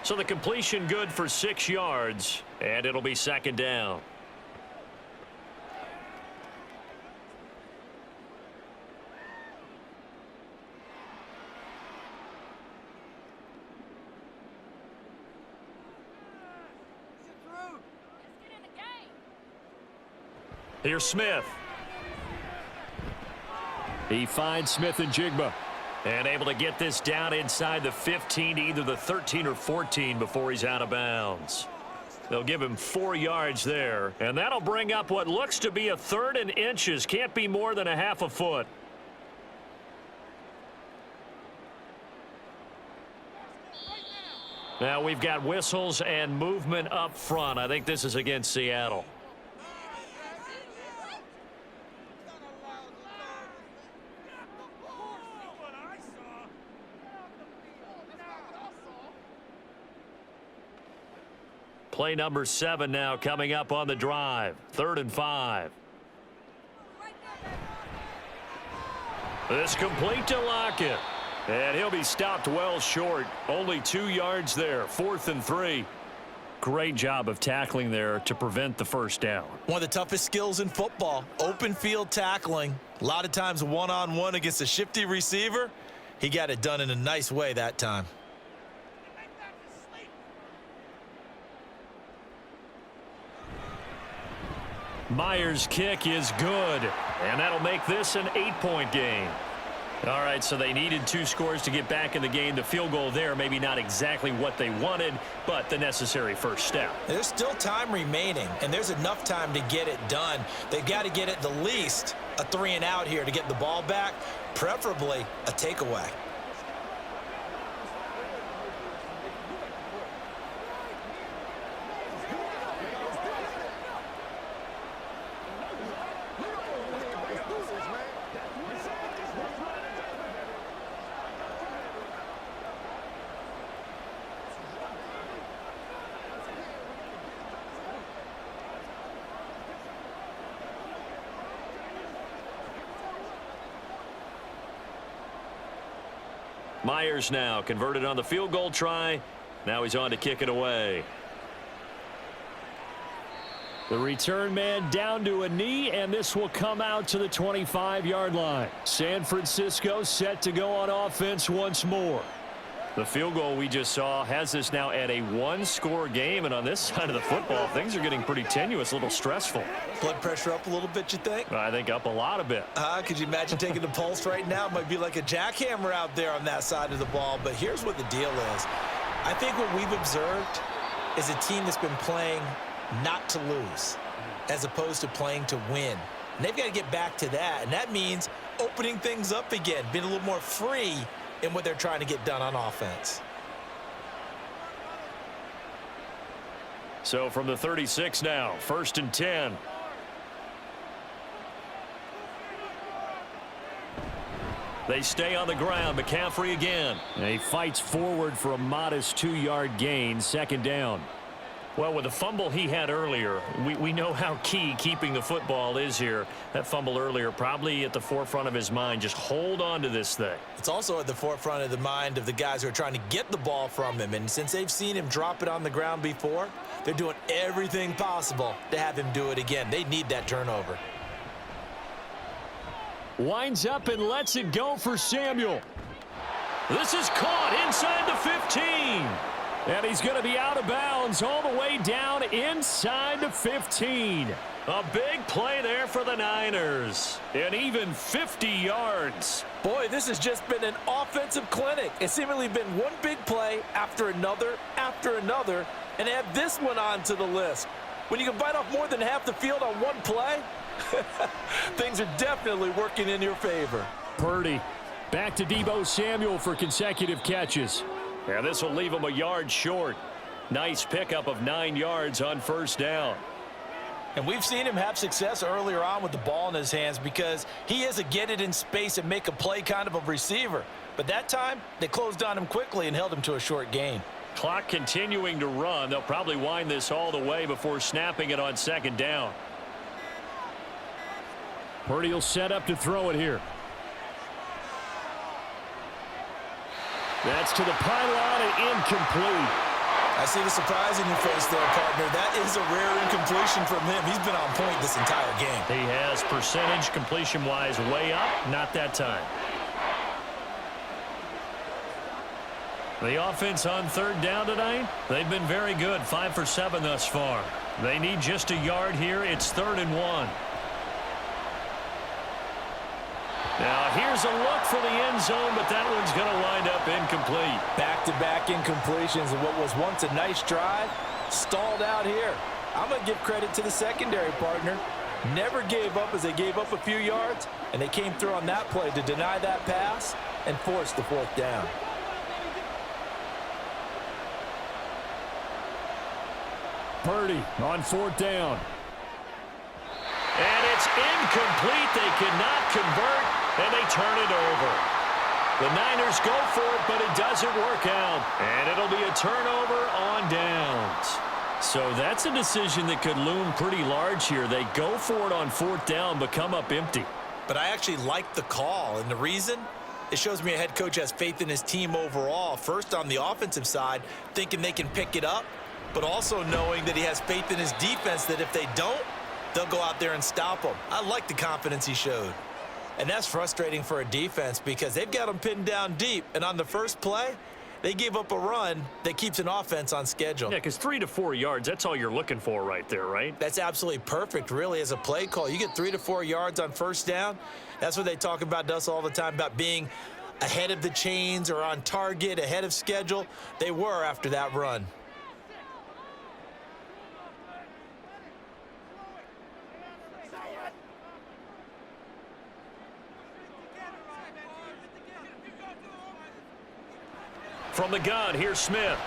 So the completion good for 6 yards, and it'll be 2nd down. Here's Smith. He finds Smith and Jigba. And able to get this down inside the 15 to either the 13 or 14 before he's out of bounds. They'll give him 4 yards there. And that'll bring up what looks to be a 3rd and inches. Can't be more than a half a foot. Now we've got whistles and movement up front. I think this is against Seattle. Play number 7 now coming up on the drive. 3rd and 5. This complete to Lockett. And he'll be stopped well short. Only 2 yards there. 4th and 3. Great job of tackling there to prevent the first down. One of the toughest skills in football, open field tackling. A lot of times one-on-one against a shifty receiver. He got it done in a nice way that time. Myers' kick is good, and that'll make this an 8-point game. All right, so they needed 2 scores to get back in the game. The field goal there, maybe not exactly what they wanted, but the necessary first step. There's still time remaining, and there's enough time to get it done. They've got to get at the least a 3-and-out here to get the ball back, preferably a takeaway. Myers now converted on the field goal try. Now he's on to kick it away. The return man down to a knee, and this will come out to the 25-yard line. San Francisco set to go on offense once more. The field goal we just saw has this now at a 1-score game, and on this side of the football, things are getting pretty tenuous, a little stressful. Blood pressure up a little bit, you think? I think up a lot a bit. Could you imagine taking the pulse right now? It might be like a jackhammer out there on that side of the ball, but here's what the deal is. I think what we've observed is a team that's been playing not to lose as opposed to playing to win. And they've got to get back to that, and that means opening things up again, being a little more free in what they're trying to get done on offense. So from the 36 now, 1st and 10. They stay on the ground. McCaffrey again. And he fights forward for a modest 2-yard gain. 2nd down. Well, with the fumble he had earlier, we know how key keeping the football is here. That fumble earlier probably at the forefront of his mind. Just hold on to this thing. It's also at the forefront of the mind of the guys who are trying to get the ball from him. And since they've seen him drop it on the ground before, they're doing everything possible to have him do it again. They need that turnover. Winds up and lets it go for Samuel. This is caught inside the 15. And he's going to be out of bounds all the way down inside the 15. A big play there for the Niners. And even 50 yards. Boy, this has just been an offensive clinic. It's seemingly been one big play after another, and add this one onto the list. When you can bite off more than half the field on one play, things are definitely working in your favor. Purdy back to Deebo Samuel for consecutive catches. And this will leave him a yard short. Nice pickup of 9 yards on 1st down. And we've seen him have success earlier on with the ball in his hands because he is a get it in space and make a play kind of a receiver. But that time, they closed on him quickly and held him to a short gain. Clock continuing to run. They'll probably wind this all the way before snapping it on 2nd down. Purdy will set up to throw it here. That's to the pylon and incomplete. I see the surprise in your face there, partner. That is a rare incompletion from him. He's been on point this entire game. He has percentage completion-wise way up. Not that time. The offense on 3rd down tonight, they've been very good. 5 for 7 thus far. They need just a yard here. It's 3rd and 1. Now, here's a look for the end zone, but that one's going to wind up incomplete. Back-to-back incompletions of what was once a nice drive, stalled out here. I'm going to give credit to the secondary, partner. Never gave up as they gave up a few yards, and they came through on that play to deny that pass and force the 4th down. Purdy on 4th down. And it's incomplete. They cannot convert, and they turn it over. The Niners go for it, but it doesn't work out. And it'll be a turnover on downs. So that's a decision that could loom pretty large here. They go for it on 4th down, but come up empty. But I actually like the call, and the reason? It shows me a head coach has faith in his team overall. First, on the offensive side, thinking they can pick it up, but also knowing that he has faith in his defense that if they don't, they'll go out there and stop them. I like the confidence he showed. And that's frustrating for a defense because they've got them pinned down deep, and on the first play, they gave up a run that keeps an offense on schedule. Yeah, because 3 to 4 yards, that's all you're looking for right there, right? That's absolutely perfect, really, as a play call. You get 3 to 4 yards on first down. That's what they talk about to us all the time, about being ahead of the chains or on target, ahead of schedule. They were after that run. From the gun, here's Smith.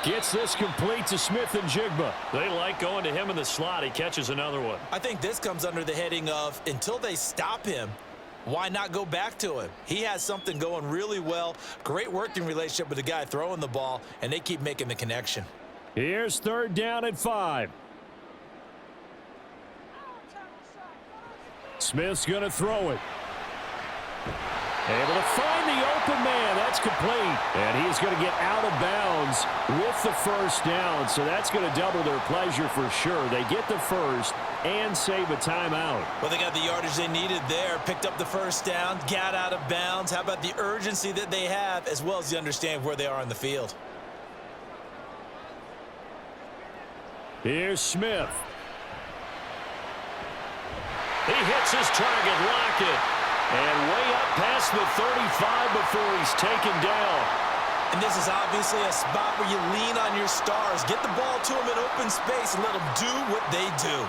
Gets this complete to Smith and Jigba. They like going to him in the slot. He catches another one. I think this comes under the heading of, until they stop him, why not go back to him? He has something going really well. Great working relationship with the guy throwing the ball, and they keep making the connection. Here's 3rd down and 5. Smith's going to throw it. Able to find the open man. That's complete. And he's going to get out of bounds with the first down. So that's going to double their pleasure for sure. They get the first and save a timeout. Well, they got the yardage they needed there. Picked up the first down. Got out of bounds. How about the urgency that they have as well as the understanding of where they are on the field? Here's Smith. He hits his target, Lockett. And way up past the 35 before he's taken down. And this is obviously a spot where you lean on your stars. Get the ball to them in open space and let them do what they do.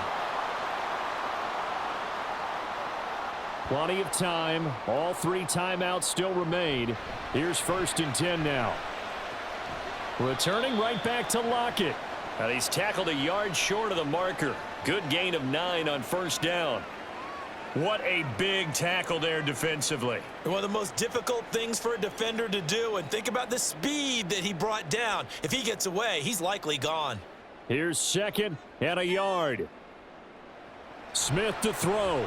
Plenty of time. All 3 timeouts still remain. Here's 1st and 10 now. Returning right back to Lockett. And he's tackled a yard short of the marker. Good gain of 9 on 1st down. What a big tackle there defensively. One of the most difficult things for a defender to do, and think about the speed that he brought down. If he gets away, he's likely gone. Here's 2nd and a yard. Smith to throw.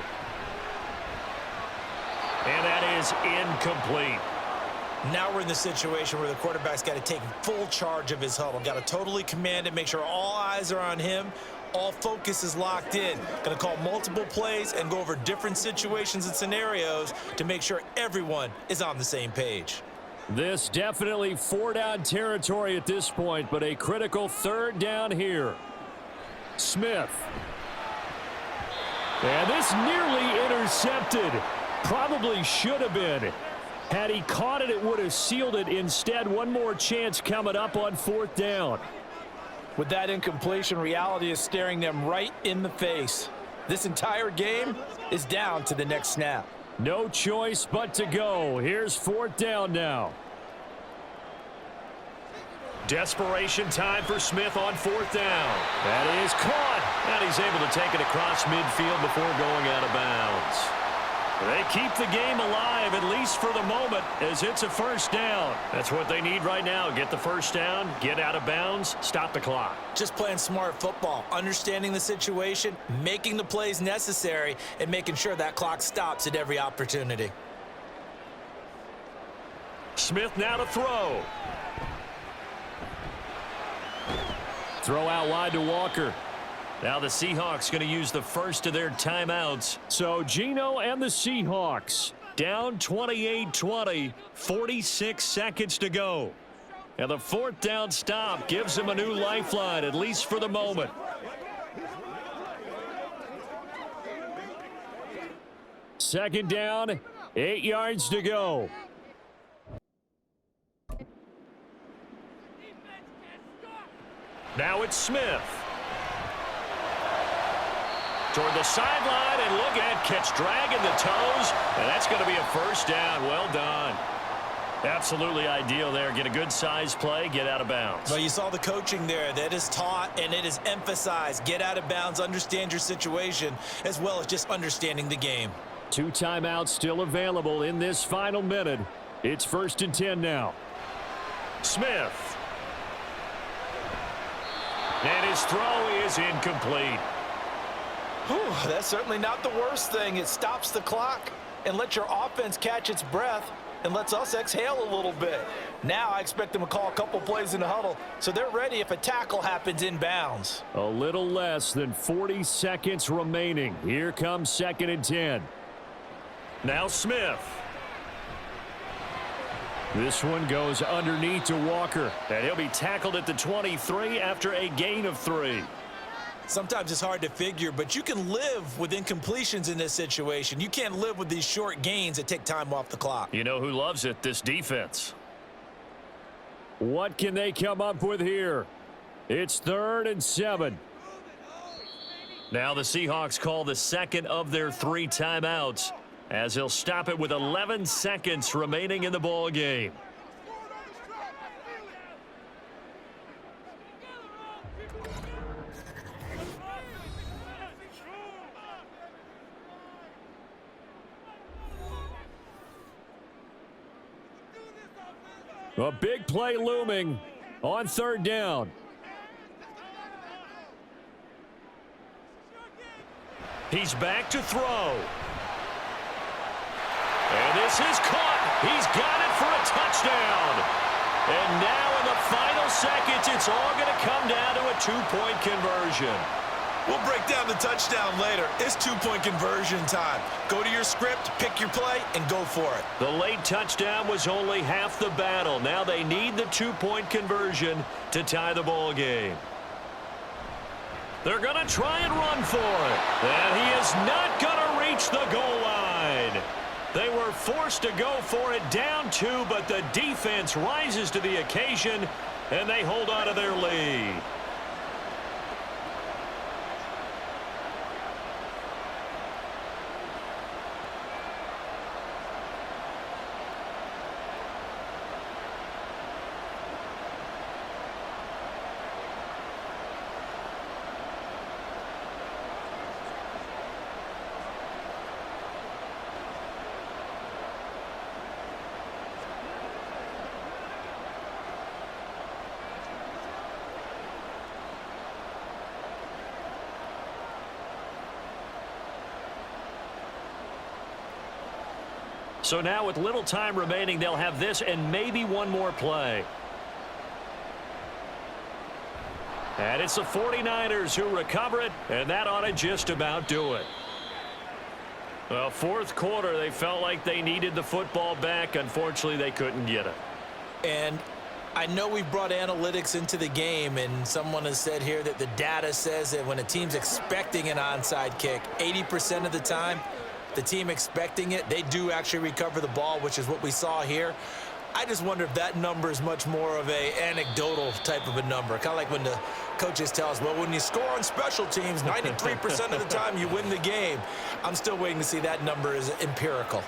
And that is incomplete. Now we're in the situation where the quarterback's got to take full charge of his huddle. Got to totally command it, make sure all eyes are on him. All focus is locked in. Going to call multiple plays and go over different situations and scenarios to make sure everyone is on the same page. This definitely 4-down territory at this point, but a critical 3rd down here. Smith. And this nearly intercepted. Probably should have been. Had he caught it, it would have sealed it. Instead, one more chance coming up on 4th down. With that incompletion, reality is staring them right in the face. This entire game is down to the next snap. No choice but to go. Here's 4th down now. Desperation time for Smith on 4th down. That is caught. And he's able to take it across midfield before going out of bounds. They keep the game alive, at least for the moment, as it's a 1st down. That's what they need right now. Get the 1st down, get out of bounds, stop the clock. Just playing smart football, understanding the situation, making the plays necessary, and making sure that clock stops at every opportunity. Smith now to throw. Throw out wide to Walker. Now the Seahawks going to use the first of their timeouts. So Geno and the Seahawks down 28-20, 46 seconds to go. And the 4th down stop gives them a new lifeline, at least for the moment. Second down, 8 yards to go. Now it's Smith. Toward the sideline, and look at catch dragging the toes, and that's going to be a 1st down. Well done. Absolutely ideal there. Get a good size play, get out of bounds. Well, you saw the coaching there. That is taught and it is emphasized. Get out of bounds, understand your situation, as well as just understanding the game. 2 timeouts still available in this final minute. It's 1st and 10 now. Smith. And his throw is incomplete. Whew, that's certainly not the worst thing. It stops the clock and lets your offense catch its breath and lets us exhale a little bit. Now I expect them to call a couple plays in the huddle so they're ready if a tackle happens inbounds. A little less than 40 seconds remaining. Here comes 2nd and 10. Now Smith. This one goes underneath to Walker, and he'll be tackled at the 23 after a gain of 3. Sometimes it's hard to figure, but you can live with incompletions in this situation. You can't live with these short gains that take time off the clock. You know who loves it? This defense. What can they come up with here? It's 3rd and 7. Now the Seahawks call the second of their 3 timeouts, as he'll stop it with 11 seconds remaining in the ball game. A big play looming on 3rd down. He's back to throw. And this is caught. He's got it for a touchdown. And now in the final seconds, it's all going to come down to a 2-point conversion. We'll break down the touchdown later. It's 2-point conversion time. Go to your script, pick your play, and go for it. The late touchdown was only half the battle. Now they need the 2-point conversion to tie the ball game. They're going to try and run for it. And he is not going to reach the goal line. They were forced to go for it down 2, but the defense rises to the occasion, and they hold on to their lead. So now with little time remaining, they'll have this and maybe one more play. And it's the 49ers who recover it, and that ought to just about do it. Well, 4th quarter, they felt like they needed the football back. Unfortunately, they couldn't get it. And I know we brought analytics into the game, and someone has said here that the data says that when a team's expecting an onside kick, 80% of the time, the team expecting it, they do actually recover the ball, which is what we saw here. I just wonder if that number is much more of a anecdotal type of a number. Kind of like when the coaches tell us, well, when you score on special teams, 93% of the time you win the game. I'm still waiting to see that number is empirical.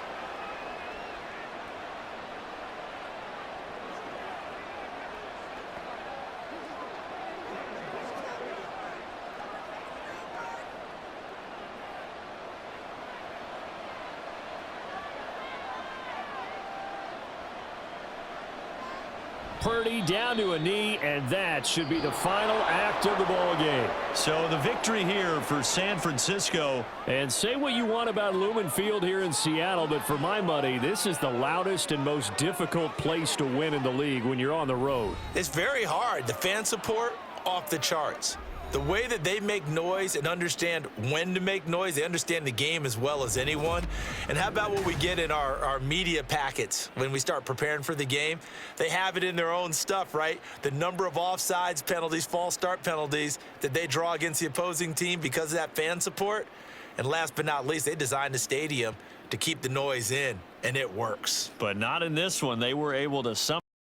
Purdy down to a knee, and that should be the final act of the ball game. So the victory here for San Francisco. And say what you want about Lumen Field here in Seattle, but for my money, this is the loudest and most difficult place to win in the league when you're on the road. It's very hard. The fan support, off the charts. The way that they make noise and understand when to make noise, they understand the game as well as anyone. And how about what we get in our media packets when we start preparing for the game? They have it in their own stuff, right? The number of offsides penalties, false start penalties that they draw against the opposing team because of that fan support. And last but not least, they designed the stadium to keep the noise in, and it works. But not in this one. They were able to